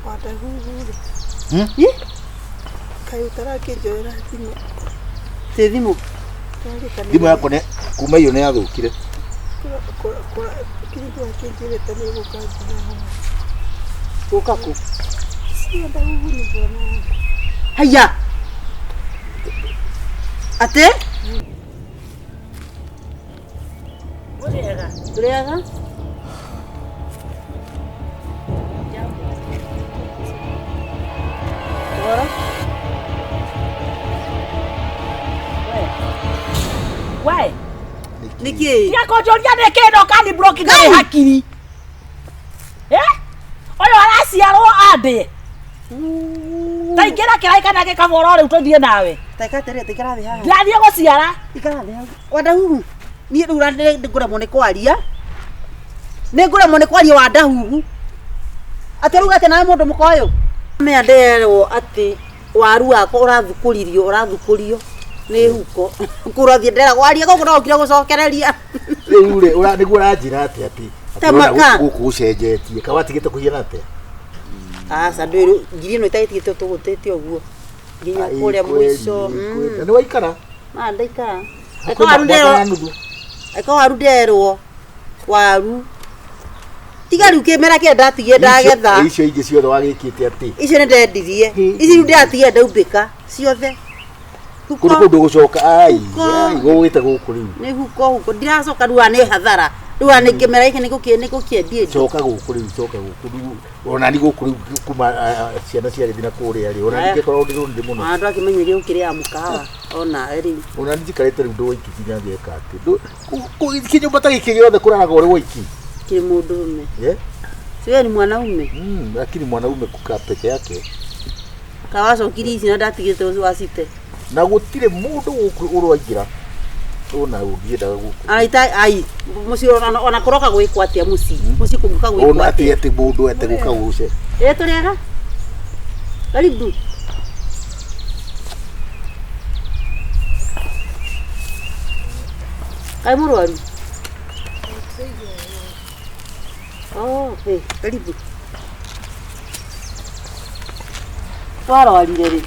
wandahuhu. Kayo tarake joera thimo. Te thimo. Thimo yako ne kuma iyo ne yathukire. Kiritu akijire tani gukajira. Ukaku. Si wandahuhu ni bwana. Haya. Ate? Urega? Ora? Why? Niki. Tia kojoria neke no kani broki ngari hakiri. Oyo arasiarwo ambe. Taingira kiraika nake kaboro ri utodie nawe. Taika tere tikara thi haha. Ndathie guciara. Ikara thi haha. Wandahuhu. Ni rura ngura mone kwaria. Ni ngura mone kwaria wandahuhu. Ate ruga ate nawe mundu mukoyo. Me anderwo ati waru wako urathukurio ni huko. Kurathie ndera kwaria gogo no kira gucokereria. Riu ri ura niguo uranjira ati guku gucenjetie kawatigite kuhiana ate. Asa ndwiru ngiri no itaitite tugutete oguo. Nginya kuria mwico. Ni waikara? Ma ndaikara. Eko waru nderwo. Waru. Tiga riu kimera kia ndatigie ndagetha. Icio ingi ciothe wagikite ati. Icio ni ndendirie. Ici riu ndatigie ndaumbika ciothe. Kundu gucoka ai gugwite guku riu. Ni huko ndiracoka riu ane hathara. Riu ane kimera iki niko kiendie. Coka guku riu coka guku riu. Ona ni guku riu kuma ciana ciari thina kuria ri. Ona ngikorwo ndi muno. Andu akimenyeria ukiria mukawa. Ona eri. Ona njikarite riu nduiki kinya ngeka ati. Kinyumba ta giki giothe kuraraga uri wiki. Kile mundume. Siwe ni mwanaume. Lakini mwanaume kukaa peke yake. Kawaso kirisi na ndatigite wasite. Na gutire mundu urwaingira. Ona ungienda guku. Ai musi ona koroka gwikwa atia musi. Musi kumuka gwikwa. Ona ati mundu ete guka guce. Turega. Karibu. Kai murwaru. Oh, hey, karibu. Twara walire ri.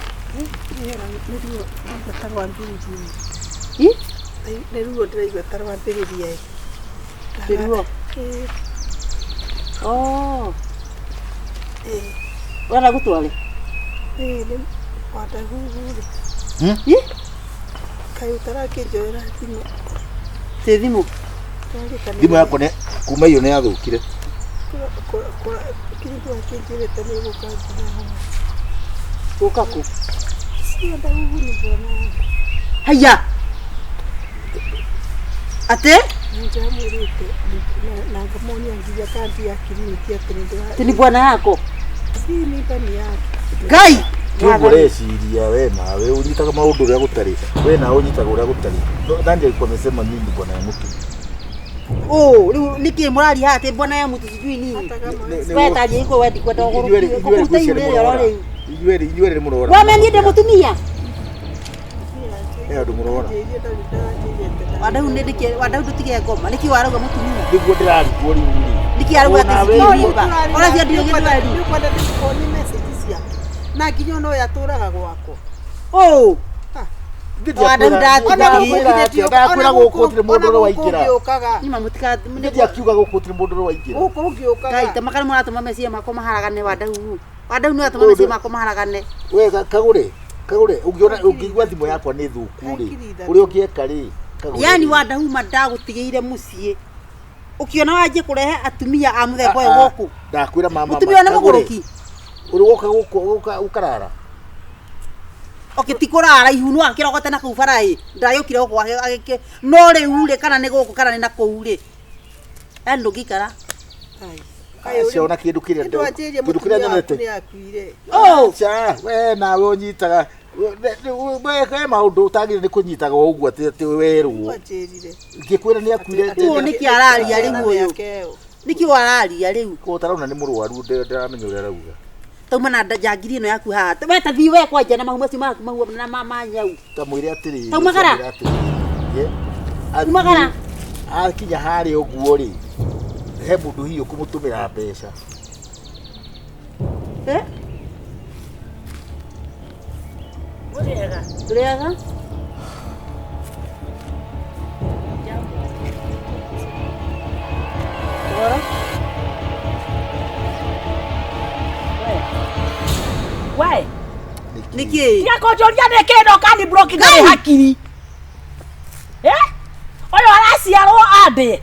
Neruo ndiraigua tarwambiriria. Neruo. Oh. Wana gutwale. Ni wandahuhu. Kayo tarake joera thimo. Te thimo. Thimo yako ne kuma iyo ne yathukire. Kiritu akijire tani gukajira. Ukaku. Si wandahuhu ni bwana. Haya. Ate? Njamurite na ngamonia nginya kandi ya kliniki atendwa. Tini bwana yako. Si ni bani yake. Gai. Tugureciria we nawe unyitaga maundu ria gutari. We na unyitaga uria gutari. Ndandi alikuwa amesema nini bwana ya mtu? Oh, niki murali hate bwana ya mtu sijui nini. Wewe taje iko wewe kwenda ngoro. Ijuere murora. Wamenyende mutumia. Ndu murora. Wadau tutige ngoma. Niki waruga mutumia. Niguo ndirari kuori uri. Niki aruga ati nimba. Ona cia ndio kwenda ndikoni message cia. Na nginya no yaturaga gwako. Oh. Wadau ndakwira guku tiri mundu ro waingira. Nima mutika ndia kiuga guku tiri mundu ro waingira. Guku ngiokaga. Kai tamakara muratuma mecia mako maharagane wadau. Wadau ni atuma mecia mako maharagane. We Kagure ungigwa thimo yakwa ni thuku ri. Uri ukieka ri. Yani wadau mandagutigeire mucie. Ukiona waje kurehe atumia a muthemba uyu goku. Ndakwira mama. Mutumia na muguruki. Uri woka guku ukarara. Okitikora ihunu akirogota na kubarai. Ndayukire goko agike. No riu ri kana ni goku kana ni na kuure. Endo gikara. Ai. Ciona kindu kiria ndo. Kindu kiria nyonete. Oh, cha we na we unyitaga. We kai maundu utagire ni kunyitaga uguo ati werwo. Ngikwira ni akuire. Tu niki araria riu uyu. Niki wararia riu. Ko tarona ni murwaru ndiramenya uria arauga. Tauma na jangiri no yaku ha. We ta thi we kwanja na mahumaci maku na mama nyau. Ta mwire atiri. Taumagara. Ye. Taumagara. Akinya hari uguo ri. He mundu hiyo kumutumira mbeca. Turega. Ora. We. Niki. Tia konjoria nekindo kani broki ngari hakiri. Oyo araciarwo ambe.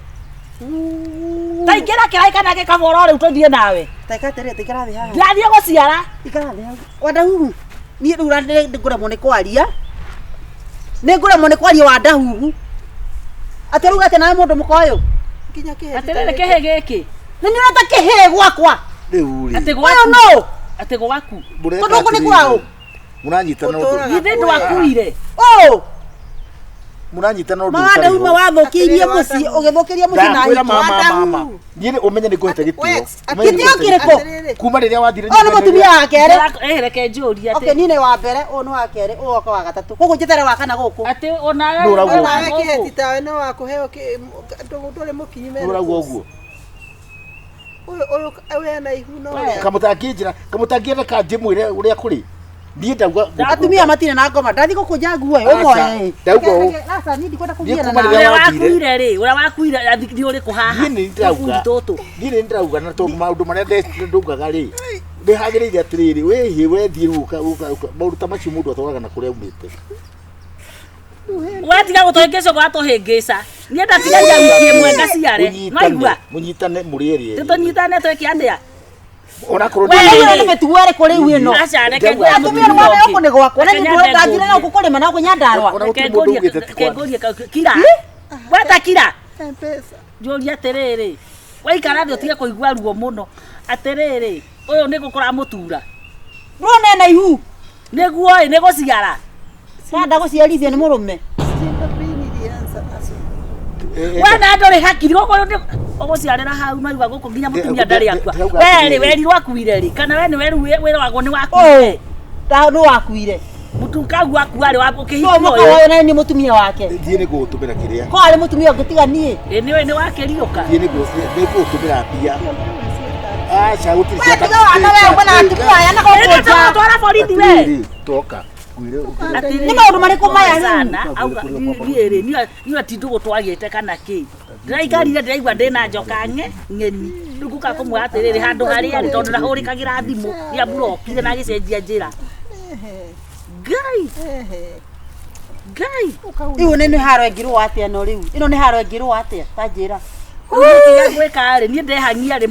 Taingĩra kĩraika nake kaboro rĩu tũthiĩ nawe. Taika tere tikara thi haha. Ndathiĩ gũciara. Ikara thi haha. Wandahuhu. Niĩ rĩu ndĩngũremwo nĩ kwaria. Nĩngũremwo nĩ kwaria wandahuhu. Atĩ rĩu atĩ nawe mũndũ mũkoyo. Kinya kĩhe. Atĩrĩrĩ kĩhĩ gĩkĩ. Na nĩ ũrata kĩhĩ gwakwa. Rĩu rĩ. Atĩ Oyo no. Atĩ gwaku. Tondũ gũkũ nĩ kwao. Mũranyitana ũndũ. Githĩ ndwakuire. Mũranyitana ũndũ. Mawanda uma wathũkĩirie mũciĩ ũgĩthũkĩria mũciĩ na hinya. Mama. Niĩ ũmenye nĩ ngũhete gĩtĩo. Gĩtĩo kĩrĩkũ? Kuma rĩrĩa wathire. Nĩ mũtumia wa kerĩ. Reke njũria Okay, niĩ nĩ wa mbere, ũyũ nĩ wa kerĩ, ũyũ oka wa gatatũ. Gũkũ njĩtere wa kana gũkũ. Atĩ onawe Onawe kĩhe ti tawe no wa kũheo ndũrĩ mũkinyi mena. Ũrauga ũguo. Ũyũ ena ihu no. Kamũtangia ka ndĩmwĩre ũrĩa kũrĩ. Niĩ ndauga atumia matirĩ na ngoma. Ndathi gũkũnja nguo ũmoe. Ndauga ũũ. Sasa niĩ ndikwenda Niĩ kũgiana kuma na. rĩrĩa wakuire rĩ, ũrĩa wakuire athikiri ũrĩkũ haha. Niĩ nĩ ndĩrauga na tondũ maũndũ marĩa ndaugaga rĩ. Ndĩhagĩrĩire atĩrĩrĩ, wĩhĩ wethiĩ maũndũ ta macio mũndũ atwaraga na kũrĩa umĩte. Watiga gũtũhĩngĩca gwatũhĩngĩca. Niĩ ndatigaria wiki ĩmwe ngaciare. Maigua. Mũnyitane mũrĩerĩ. Tũtũnyitane twĩke atĩa? Ona kũrũ Wewe nĩ mĩtugo ĩrĩkũ rĩu ĩno? Aca reke Atumia nĩ mwana gũkũ nĩ gwakwa. Na nĩ ndathire na gũkũ kũrĩma na kũnyandarwa. Kengoria kira. Weta kira. Mpesa. Njũria atĩrĩrĩ. Waikara thĩ ũtige kũigua ruo mũno. Atĩrĩrĩ, ũyũ nĩ gũkora mũtura. Ndũrona ena ihu. Nĩguo ĩ nĩ gũciara. Nda gũciarithio nĩ mũrũme. Wana ndũrĩ hakiri gũkũ ũgũciarĩra hau maigua gũkũ nginya mũtumia ndarĩ akua. Werĩ werirwo akuire rĩ kana we nĩ weru wĩragwo nĩ wakuire. Ta nĩ wakuire. Mũtukagu akua rĩ wa ũkĩhitwo ũyũ na nĩ mũtumia wake. Thiĩ nĩ gũtũmĩra kĩrĩa. Ko arĩ mũtumia ũngĩtiga niĩ. Nĩ wakĩriũka. Thiĩ nĩ gũtũmĩra mbia. Aca gũtirĩ cia ta. Ana wewe mbona atumia aya na gũkũnja. Twara borithi we. Toka. Nĩ maũndũ marĩkũ maya rĩu? Auga niĩ niĩ ti ndũgũtwagĩte kana kĩ. Ndĩraikarire ndĩraigua ndĩna njoka ng'eni. Rĩu gũka kũmwe atĩrĩrĩ handũ harĩa arĩ tondũ ndahũrĩkagĩra thimũ ya burokire na gĩcenjia njĩra. Ngai. Rĩu nĩ haro ĩngĩrwo atĩa no rĩu? Ĩno nĩ haro ĩngĩrwo atĩa? Ta njĩra. Ũrĩa gwĩka rĩ niĩ ndehania rĩ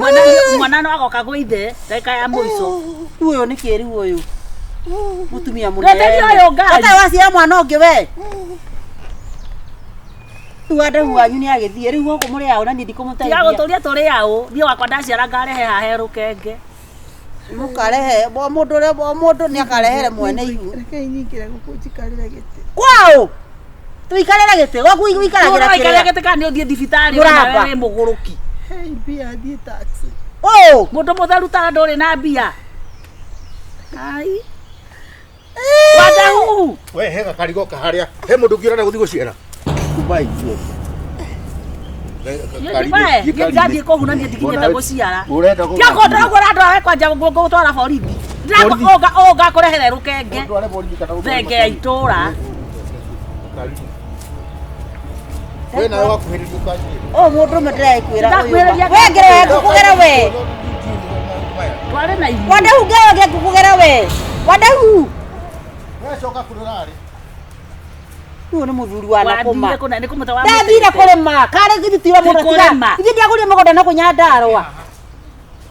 mwana no agoka gwĩthe ndagĩka ya mũico. Ũyũ nĩ kĩrĩu ũyũ. Mũtumia mũnene. Reteria ũyũ ngari. Ata waciara mwana ũngĩ we. Wandahuhu wanyu nĩ agĩthiĩ rĩu gũkũ mũrĩ ao na niĩ ndikũmũteithia. Tiga gũtũria tũrĩ ao niĩ wakwa ndaciara ngarehe hahe rũkenge. Mũkarehe mũndũ nĩ akarehere mwene ihu. Reke nyingĩre gũkũ njikarĩre gĩtĩ. Kwao tũikarĩre gĩtĩ gwaku ũikaragĩra kĩrĩa gĩtĩ kana nĩ ũthiĩ thibitarĩ na wewe mũgũrũki. Hey mbia thiĩ taxi. Mũndũ mũtheru ta ndũrĩ na mbia. Ai. Wandahuhu. We hega karigo kaharĩa. He mũndũ ũngĩona gũthiĩ gũciara. Kumai icio. Ngathiĩ kũhuna niĩ ndikinyĩte gũciara. Ũrenda gũciara. Tiga kũndagũra andũ awe kwanja gũtwara borithi. Ngakũrehere rũkenge. Thenge ya itũra. We nawe wakuhĩrĩria ũkanjĩra. Mũndũ ũmwe ndĩrakwĩra ũyũ. We ngere ngũkũgera we. Twarĩ na ihu. Wandahuhu ngere ngũkũgera we. Wandahuhu. We coka kũrora rĩ. Ũyũ nĩ mũthuri wa nakũma. Ndathire Ndathire kũrĩma. Karĩ gĩthitira mũndũ tiga. Ithuĩ ndiagũrire mũgũnda na kũnyandarwa.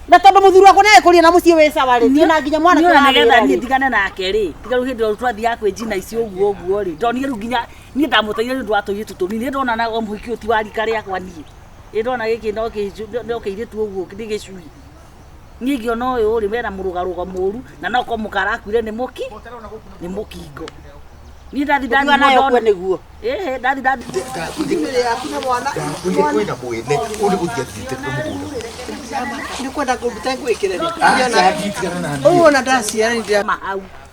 Na tondũ mũthuri wako nĩ ekũria na mũciĩ wĩ sawarĩtie na nginya mwana kĩra nĩgetha niĩ ndigane nake rĩ. Tiga rĩu hĩndĩ ĩyo twathiaga kwĩnjina icio ũguo rĩ. Ndonire rĩu nginya niĩ ndamũteithia nĩ ũndũ wa tũirĩtu tũnini. Nĩ ndona na mũhiki ũti wa rika rĩakwa niĩ. Nĩ ndona gĩkĩ no kĩirĩtu ũguo nĩ gĩcui. Niĩ ngĩona ũyũ rĩ mena mũrũgarũgo mũru na no mũkara akuire nĩ mũkingo. Niĩ ndathi nayo kwe nĩguo. Ndathi. Ndimĩrĩ yaku na mwana. Kwĩna mwene ũrĩ gũthiĩ athiĩte mũgũnda. Nĩ kwenda kũruta gwĩkĩra rĩ. Ũguo na ndaciara nĩ ndĩra.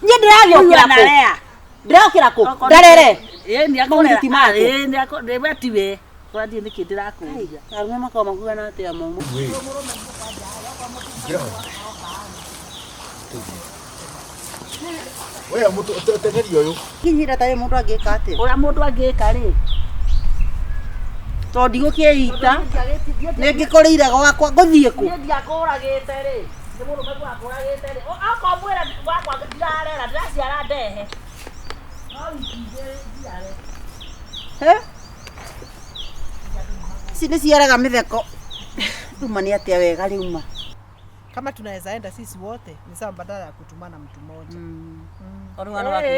Niĩ ndĩrathiĩ kũ? Ndĩraũkĩra kũ? Ndarere. Nĩ akũrera. Nĩ tiwe. Kũrathiĩ nĩkĩ ndĩrakũria. Arũme makao makuga na atĩa mũno. Wewe mtu tengerio yo. Kinyira tayo mundu angika ate. Ora mundu angika ri. To ndigukiita. Ningikoreire gwakwa nguthie ku. Ni ndiakuragite ri. Ni mundu mwe akuragite ri. Akomwira gwakwa ndirarera ndiraciara ndehe. Sisi ciaraga mitheko. Tumani atia wega riuma. Kama tunaweza enda sisi wote ni sawa badala ya kutumana mtu mmoja.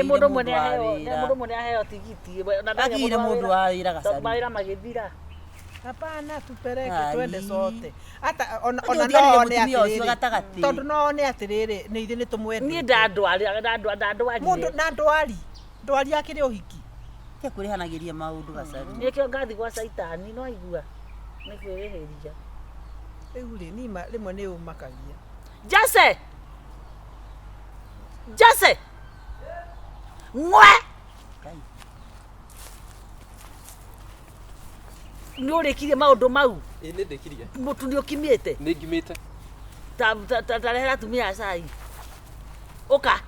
Mundu mwene aheo tigiti. Agire mundu awira gasari. Mawira magithira. Hapana, tupeleke twende sote. Hata ona gatagati. Tondu no ne atiriri ni ithi ni tumwende. Ni ndandwari mundu na ndwari akiri uhiki. Ke kurihanagiria maundu gasari. Nikio ngathi gwa saitani no aigua. Ni kwirihiria. Eure ni rimwe ni umakagia. Jase. Ngwe. Ni urikirie maundu mau. Ni ndekirie. Mutu ni ukimite. Ni ngimite. Ta rehera tumia cai. Oka.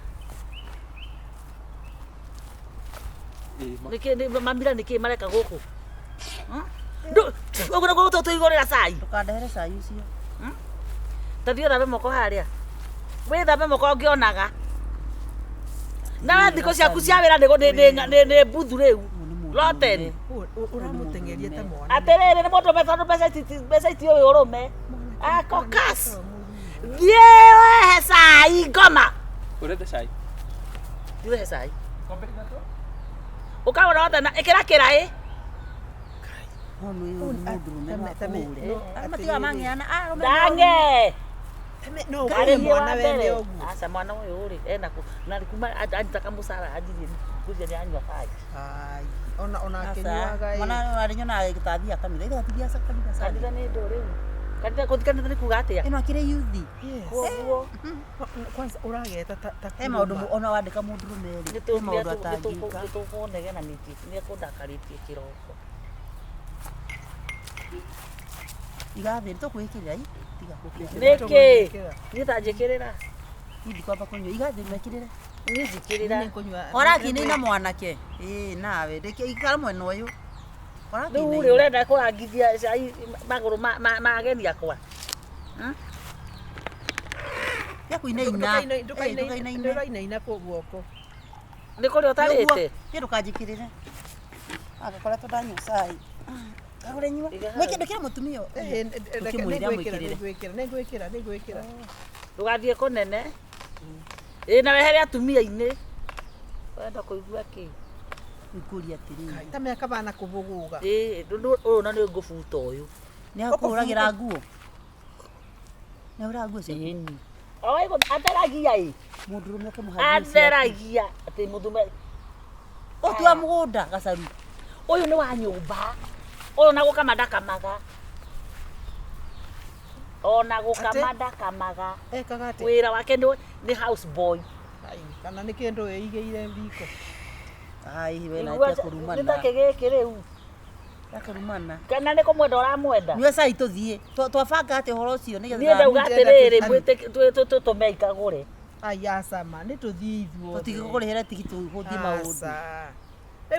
Niki mamira niki mareka guku. Ogora goto to igorera cai. Tukandehere cai ucio. Tathio thabe moko haria. We thabe moko ngionaga. Na thiko ciaku cia wira ni buthu riu. Roten. Uramutengerie ta mwana. Aterere ni mundu mbeca itio we urume. Akokas. Thie cai ngoma. Urenda cai. Thie cai. Ukabona wothe na ikira kirai. Dange. No, kare mwana wene ogu. Asa mwana uyu uri ena ku na kuma anitaka musara ajiri kuja ni anywa faji. Ai, ona kenywaga. Mwana ari nyona agitathia kamira ile atithia sakamira sana. Kanitha ni ndore. Kanitha ni kuga atia. Ino akire yuthi. Koguo. Kwanza urageta ta. He maundu ona wandika mundu rumeri. Ni maundu atangika. Tukuonege na miti. Ni kundakaritie kiroko. Igathi tukwikirira i tiga Niki. Ni tanjikirira. Ndi kwamba kunywa igathi mwekirire. Ni njikirira. Ora kini na mwanake. Nawe ndike ikara mwena uyu. Ora kini. Uri urenda kurangithia cai maguru mageni akwa. Ya kuinaina. Ndukainaina kwa guoko. Ni kuri utarite. Ni ndukanjikirire. Agakora tudanyu cai. Kagure nyuma. Mweke ndukira mutumio. Ningwikira. Ndugathie kunene. Na wehere atumia-ini. Wenda kuigua ki? Ikuria atiri. Ta miaka bana kuvuguga. Uyu na ni ngubuta uyu. Ni akuragira nguo. Ni ura nguo cia. Oi go ataragia i. Mundu rume kumuhagia. Ataragia ati mudume. Otua mugunda gacaru. Uyu ni wa nyumba. Uyu na gukama ndakamaga. Ona gukama ndakamaga. Kagate. Wira wake ni house boy. Ai, kana ni kindu eigeire mbiko. Ai, we na tia kurumana. Nitake giki riu. Yakurumana. Kana ni kumwenda uramwenda. Nywe cai tuthie. Twabanga ati horo ucio ni getha. Ni ndauga atiriri mwite tutume ikagure. Ai asama ni tuthie ithuo. Tutige kurihera tigiti uguthie maundu.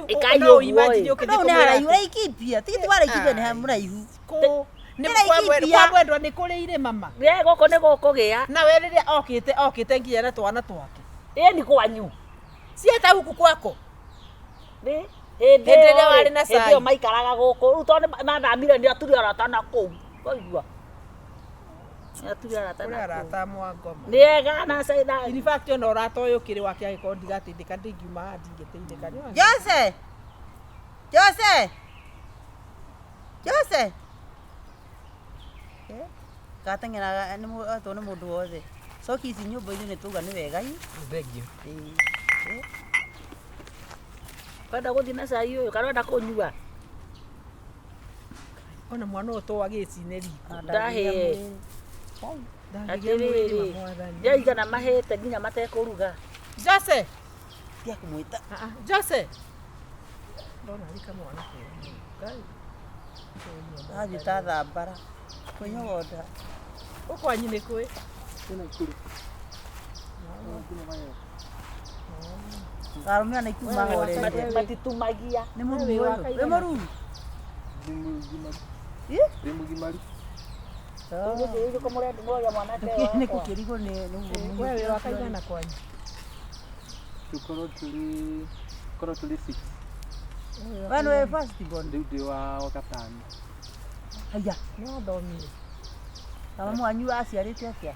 Ikayo imagine ukithie kumwira. Ni haraihu raikipia. Tigiti waraikipia ni hamuraihu. Ko ni kwendwa ni kuri ire mama. Ye goko ni gukugia. Na we riria okite nginya na twana twake. Ni kwanyu. Sieta huku kwako. Ni Hĩndĩ ĩrĩa warĩ na cai. Ndio maikaraga gũkũ. Rĩu tondũ mathamire nĩ aturi arata na kũu. Waigua. Nĩ aturi arata na kũu. Arata mwangoma. Nĩ ega na cai na. In fact ona ũrata ũyũ kĩrĩ wake agĩkorwo ndigatindĩka ndingiuma haha ndingĩteithĩka. Jose. Gateng'eraga nĩ mũndũ wothe. Coki ici nyũmba-inĩ nĩ tuga nĩ wega i. Thengio. Kwenda gũthiĩ na cai ũyũ kana wenda kũnyua? Ona mwana ũyũ to agĩcinĩ riko. Ndahĩe. Atĩrĩrĩ. Yaigana mahĩte nginya matekũruga. Jose. Tia kũmwĩta. Jose. Ndona rika mwana kĩo. Athiĩ ta thambara. Kwĩnyogonda. Ũkwanyu nĩ kwĩ? Kwĩna ikũrũ. Karumia na ikuma hore. Matitumagia. Ni mundu uyu. We maru. Rimugimari. Hiyo kama mwana ngoja mwanake wako. Ni kukirigo ni Wewe wakaigana kwanyu. Tukoro tuli 6. Wano we first born. Ndio wa gatano. Aya, No thomire. kama mwanyu aciarite atia.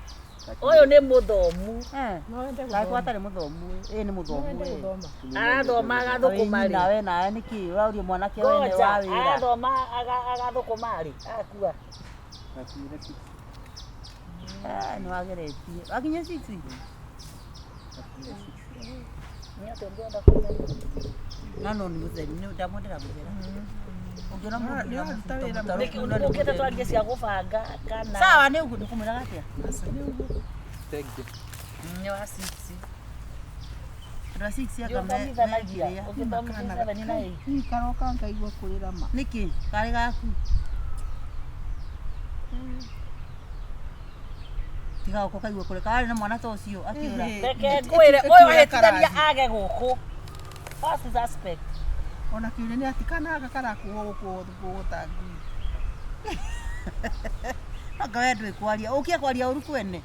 Oyo ni muthomu. No wende Kai kwata ni muthomu. Ni muthomu. gũthoma. Arathoma agathukuma ri. Nawe nawe niki urauri mwanake wene wa wira. Arathoma agathukuma ri. Akua. Nakinyire 6. Ni wageretie. Akinye 6. Ni atembea kumenya. Nano ni mutheri ni ndamwendera muthera. Ungiona Nĩ waruta wĩra mundu Ukite twarie cia gubanga kana. sawa ni ugu ndikumwira atia. Thank you. Ni wa 6. Ndo 6 Yokamithanagia. akamenya. Ukithomithia 7 na 8. Ni karoka ngaigua kũrĩra ma. Niki kari gaku. Tiga uko kaigua kure kari na mwana tocio akiura. Reke ngwire oyo ahitithania age guku. First suspect. Ona kiuria nĩ ati kana aka karakuo gũgũtangi. Anga we ndwe kwaria. Ukia kwaria uru kwene.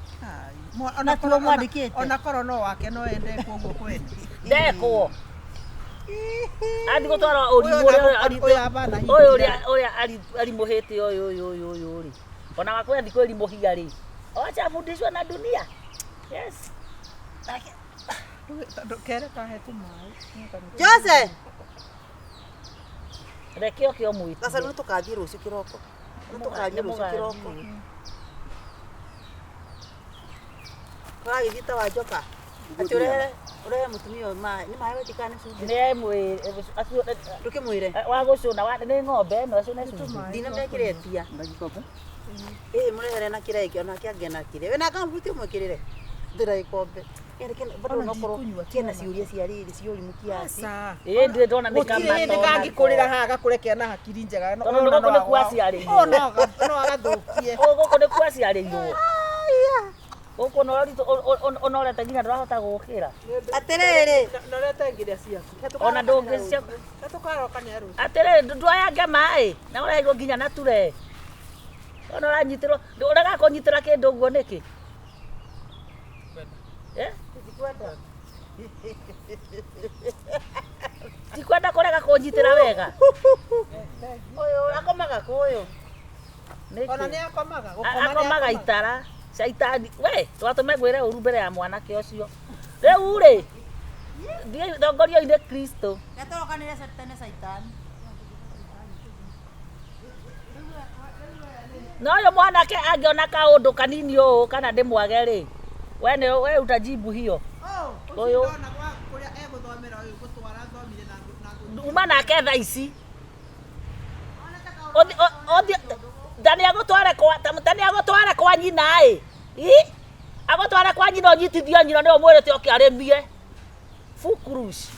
Ona tuo mwandĩkĩte. Ona korwo no wake no ende koguo kwene. Ndekwo. Andi gutwara urimu uria ari muhite oyo ri. Ona wakwe ndi kweli muhia ri. Acha fundishwa na dunia. Yes. Kere kahetu mai. Jose. Reke okio mwiti. Sasa nĩ tukathie rũciũ kĩroko. Nĩ tukathie rũciũ kĩroko. Kwa githita wa joka. Ature urehe mutumia ma ni mawe tikane suthi. Nĩ mwe Ndukimwire. wa gucuna wa nĩ ng'ombe no cuna suthi. Ndina mekiretia. Ndagikope. Murehere na kireke ona kiangena kire. We na kambuti umwekirire. Ndira ikombe. Bado nokorwo kena ciuria cia riri ciuri kiasi. Ndire ndona nĩ kama Gũtirĩ hĩndĩ ngangĩkũrĩra haha gakũrekea na hakiri njega. Tondũ gũkũ nĩ kwaciarĩirwo. No agathũkie. Gũkũ nĩ kwaciarĩirwo. Gũkũ no orete nginya ndũrahota gũkĩra. Atiriri. Norete nginya ciaku. Ona ndũngĩcia. Tukaroka nĩ arũciũ. Atĩrĩrĩ ndwayange maĩ na ũraigwo nginya na ture. Ona ũranyitirwo ũrega kũnyitĩra kĩndũ ũguo nĩkĩ? Tikwenda kũrega kũnyitĩra wega. Ũyũ akomaga kũyũ. Ona nĩ akomaga. Akomaga itara. Shaitani. We, twatũme ngwĩre ũru mbere ya mwanake ũcio. Rĩu rĩ. Thiĩ thongorio-inĩ Kristo. Gatorokanire satani saitani. No yo mwanake angiona kaundu kanini ũũ kana ndĩmwage rĩ. We utajibu hiyo. Ũyũ. Kũrĩa egũthomera ũyũ gũtwara thomire na Uma nake thaa ici. Ndani agũtware kwa nyina ĩ. Agũtware kwa nyina ũnyitithio nyina nĩwe mwĩrĩte oke arĩmie. Fukurush.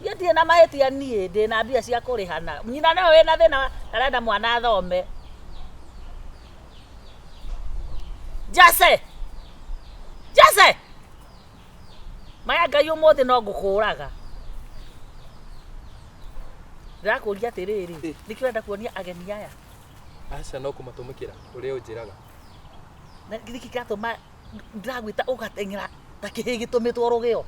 Ndirĩ na mahĩtia niĩ ndĩna mbia cia kũrĩhana. Nyina nĩwe wĩna thĩna arenda mwana athome. Jase! Maya Ngai ũmũthĩ no ngũkũraga. Ndĩrakũria atĩrĩrĩ, nĩkĩ ũrenda kuonia ageni aya? Aca no kũmatũmĩkĩra ũrĩa ũnjĩraga. Nĩkĩ kĩratũma ndĩragwĩta ũgateng'era ta kĩhĩ gĩtũmĩtwo rũgĩo.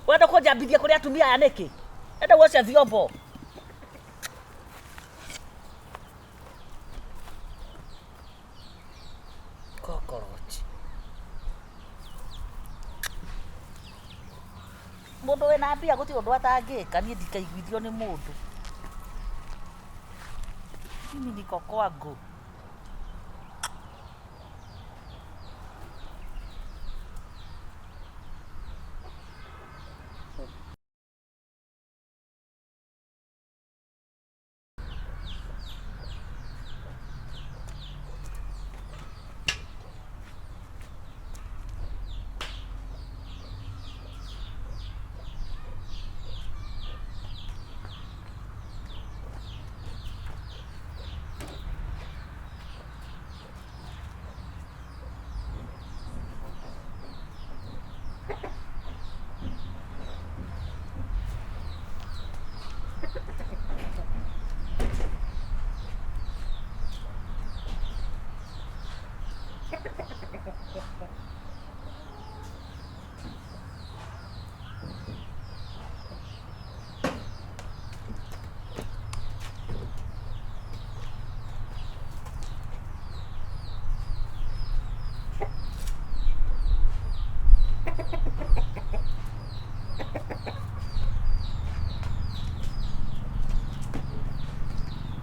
Wenda kũnjambithia kũrĩ atumia aya nĩkĩ? Enda guocia vyombo. Cockroach. Mũndũ wĩna mbia gũtirĩ ũndũ atangĩka, niĩ ndikaiguithio nĩ mũndũ. Mimi niko kwangu.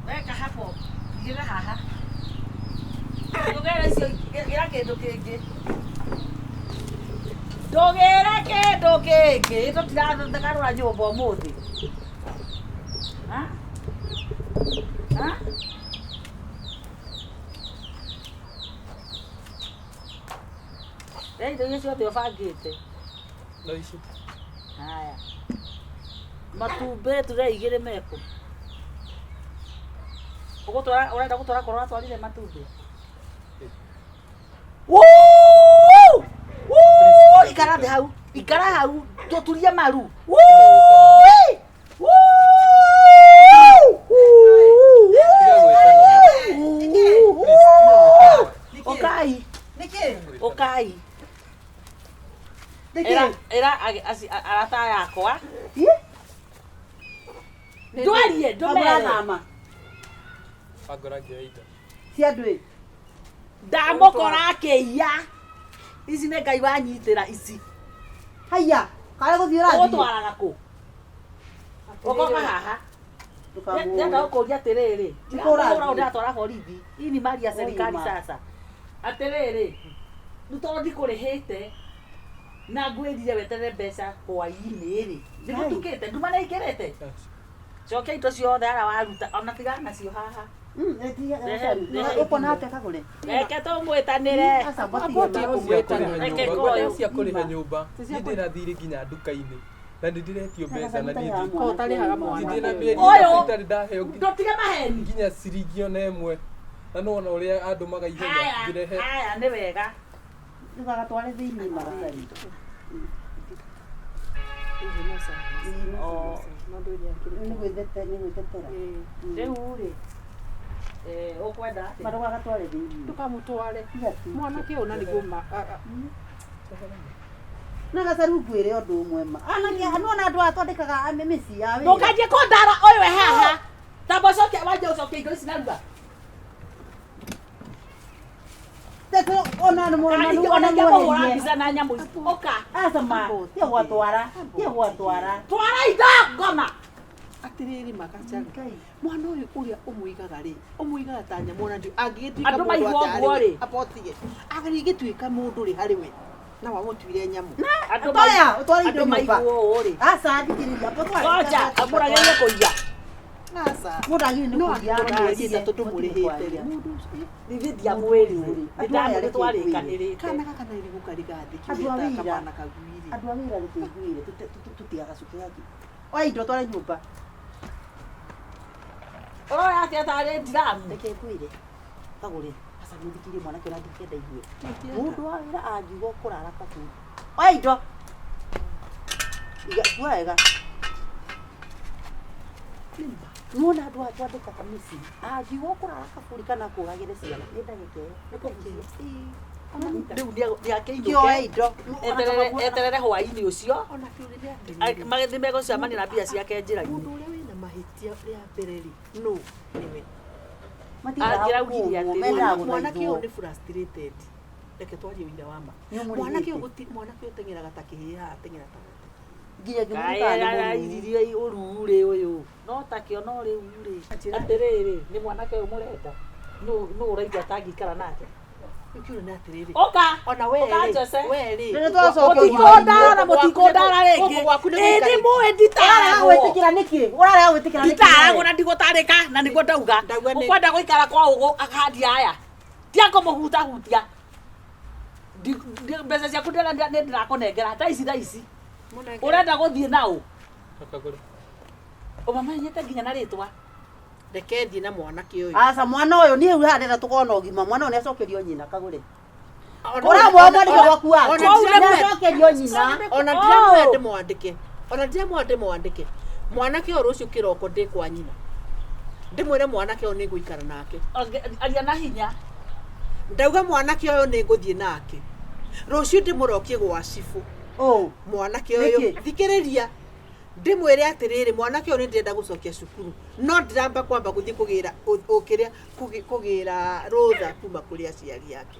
Weka hapo. Gira haha. Ndogera icio gira kindu kingi. Ndogera kindu kingi. Tutiragarura nyumba umuthi. Ha? Ha? Indo icio ciothe ũbangĩte. No ici. Haya. Matumbĩ tũreigĩrĩ meko. Urenda gũtwara korwo atwarire matumbĩ. Woo! Woo! Ikara thĩ hau. Ikara hau. Tũturie maru. Woo! Woo! Okai. Niki? Okai. Era arata yakwa. Ndwarie ndũmere. Agora ngeita. Cia ndwĩ. Ndamũkora akĩiya. Ici nĩ Ngai wanyitĩra ici. Haiya, kare gũthiĩ ũrathiĩ. Ũgũtwaraga kũ? Ũkoka haha. Ndenda gũkũria atĩrĩrĩ. Ndĩramũhũra ũndatwara borithi. Hii ni mali ya serikali sasa. Atĩrĩrĩ. Nĩtondũ ndikũrĩhĩte na ngwĩrire weterere mbeca hwaĩ-inĩ rĩ. Nĩgũtukĩte nduma nĩ ikĩrĩte. Cokia indo ciothe ara waruta ona tigana nacio haha. Uko na atĩa Kagure? Reke tũmwĩtanĩre. Reke ngoyo cia kũrĩha nyũmba. Ndĩrathiire nginya nduka-inĩ. Na ndĩretio mbeca na niĩ ũtarĩhaga mwana. ndĩ na mĩeri itarĩ ndaheo Ndũtige maheni. nginya ciringi ona ĩmwe. Na nona ũrĩa andũ magaihenya ngĩrehe. Haya nĩ wega. Ndũgagatware thĩinĩ maragari. Nĩ gwĩtetera. Rĩu rĩ. Ũkwenda atĩ. Marũgagatware thĩinĩ. Ndũkamũtware. Mwanake ũyũ na nĩguo Na gacaru ngwĩre ũndũ ũmwe ma. Anake nuona andũ atondekaga mĩciĩ ya wĩra. Ndũkanjie kũndara ũyũ we haha. Tamba ũcoke wanja ũcoke indo ici naruga. Teko ona nĩ mũrũmanu ona mũhũra mbica na nyamũ ici. Ũka. Acama, tia gwatwara. Twara indo ngona. atĩrĩrĩ Makacha mwana ũyũ ũrĩa ũmũigaga rĩ ũmũigaga ta nyamũ na angĩgĩtuĩka andũ maigua ũguo rĩ apotige agĩgĩtuĩka mũndũ rĩ harĩ we na wamũtuire nyamũ andũ maya ũtwara indo maigua ũũ rĩ aca thikĩrĩria ngoja amũragĩrie kũiya aca mũragĩrie nĩ kũiya ndĩrĩte tondũ mũrĩhĩte rĩ mũndũ ũcio nĩthia mwĩri nĩndamũrĩ twarĩkanĩrĩte kana gaka na irigũ karigathi andũ a wĩra kamana kagwiri andũ a wĩra rĩtũiguire tũtigagacuke yake oya indo tware nyũmba ũroya atĩa tarĩ ndiramu reke ngwĩre Kagure aca nĩthikirie mwanake ũrĩa ndikenda igue mũndũ wa wĩra angiuga kũrara kaburi oya indo igakua wega nuona andũ a twandĩkaga mĩciĩ angiuga kũrara kaburi kana kũragĩre ciana nĩ ndagĩka rĩu nĩakĩinũke eterere hwaĩ-inĩ ũcio magĩthiĩ megũcemania na mbia ciake njĩra-inĩ mũndũ ũrĩa wĩna mahĩtia rĩa mbere rĩ no nĩwe angĩraugire atĩ mwanake ũyũ nĩ frustrated reke twarie ũira wa ma mwanake ũyũ ũteng'eraga ta kĩhĩĩ ateng'era ta ngĩnyagĩmũkanirie ũrurĩ ũyũ no takĩo no rĩu rĩ atĩrĩrĩ nĩ mwanake ũyũ mũrenda nũ ũraigua atangĩikara nake Oka ona we mũtikũndara na mũtikũndara rĩngĩ ĩni mũĩ nditaragwo na ndigũtarĩka na nĩguo ndauga ũkwenda gũikara kwa ũgũ akahandi aya tia kũmũhutahutia mbeca ciaku nĩ ndĩrakũnengera tha ici ũrenda gũthiĩ naũ ũmamenyete nginya na rĩtwa reke thiĩ na mwanake ũyũ aca mwana ũyũ niĩ haha ndĩrenda tũkorwo na ũgima mwana ũyũ nĩ acokerio nyina Kagure ũramwoya mwandĩke gwaku wake nĩ acokerio nyina ona ndiramwoya ndĩmwandĩke mwanake ũyũ rũciũ kĩroko ndĩ kwa nyina ndĩmwĩre mwanake ũyũ nĩ ngũikara nake aria na hinya ndauga mwanake uyu ni nguthie nake rucio ndimurokie gwa cibu mwanake uyu thikiriria ndimwire atiriri mwanake uyu ndirenda gucokia cukuru no ndiramba kwamba guthie kugira rutha kuma kuri aciari yake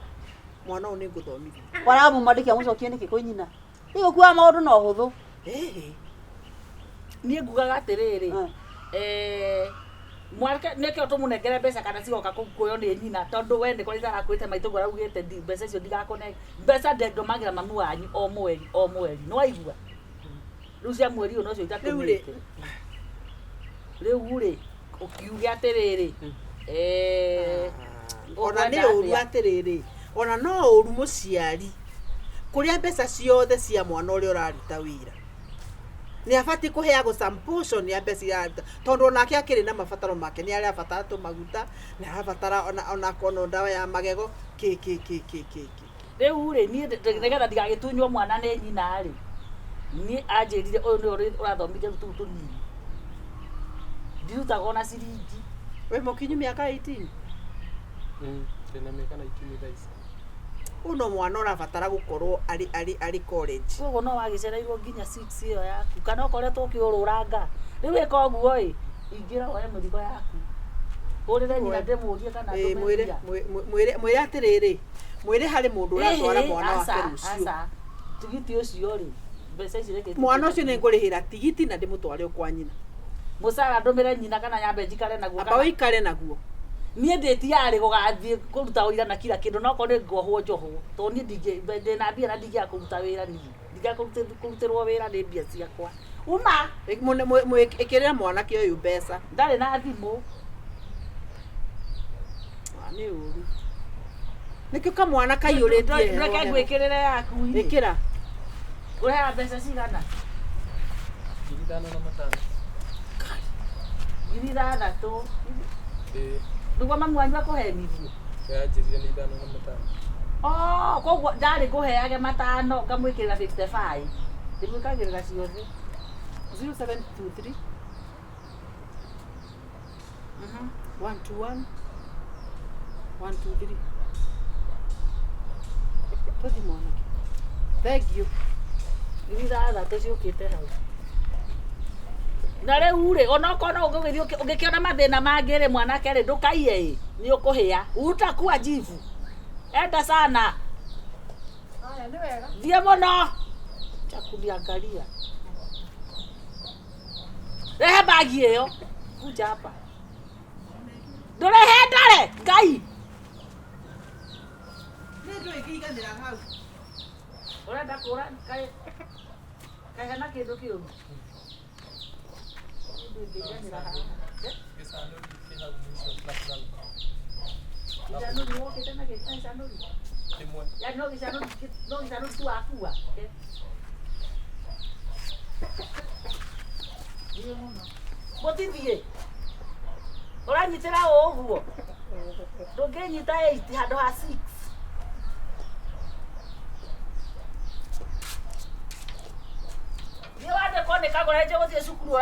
mwana uyu ni nguthomithia waramu mandikia mucokie niki kwi nyina igo kwa maundu no huthu nie ngugaga atiriri mwarke neke otumunengere mbeca kana cigoka kuyo ni nyina tondu we ndi kwita akwite maitå ngå raugite mbeca icio ndigakone mbeca ndomagira mamu wanyu o mweri no waigua riu cia mweri uno cio itatumite riu ri ukiuge atiriri ona ni uru atiriri ona no uru muciari kuria mbeca ciothe cia mwana uria uraruta wira ni abati kuheagwo some portion ya mbeca iraruta tondu onake akiri na mabataro make ni aria abatara tu maguta ni abatara ona kono ndawa ya magego riu ri ni nigetha ndigagitunywo mwana ni nyina ri ni anjirire uyu ni urathomithia rutu tunini ndirutaga ona ciringi we mukinyu miaka 18 tena miaka 18 thaisi uno mwana urabatara gukorwo ari college koguo no wagicereirwo nginya 6 iyo yaku kana ukoretwo ukiururanga riu eka uguo ingira oe muthigo yaku urire nyina ndimurie kana mwire atiriri mwire hari mundu uratwara mwana wake rucio tigiti ucio ri mbeca ici reke mwana ucio ni ngurihira tigiti na ndimutware kwa nyina musara ndumire nyina kana nyambe njikare naguo aba wikare naguo nie nditiari gugathie kuruta wira na kila kindu no ko ni ngohwo njohwo to ni ndinge na mbia na ndinge kuruta wira ni ndinge kurutirwo wira ni mbia ciakwa uma ikirira mwana ki uyu mbeca ndari na thimu ni uru nikio kamwana kaiyuritie reke gwikirire yaku ikira ureha mbeca cigana 5,000 niguo mamu wanyu akuhenirie yanjirire ni 5,000 koguo ndari kuheage 5 ngamwikirira 55 ndimwikagirira ciothe 0723 121 123 tothi mwanake thank you 6,000 ciukite hau na riu ri ona kono ungikiona mathina mangiri mwanake ri ndukaiye ni ukuhia utakuwa jivu enda sana haya ni wega thie muno chakuliangalia rehe bagi iyo kuja hapa ndurehe ndare ngai ni ndu ikiiganira hau urenda kura kai hena kindu kiu Mutithie uranyitira uguo ndunginyita 8 handu ha 6 ni wande kone kagora je guthie cukuru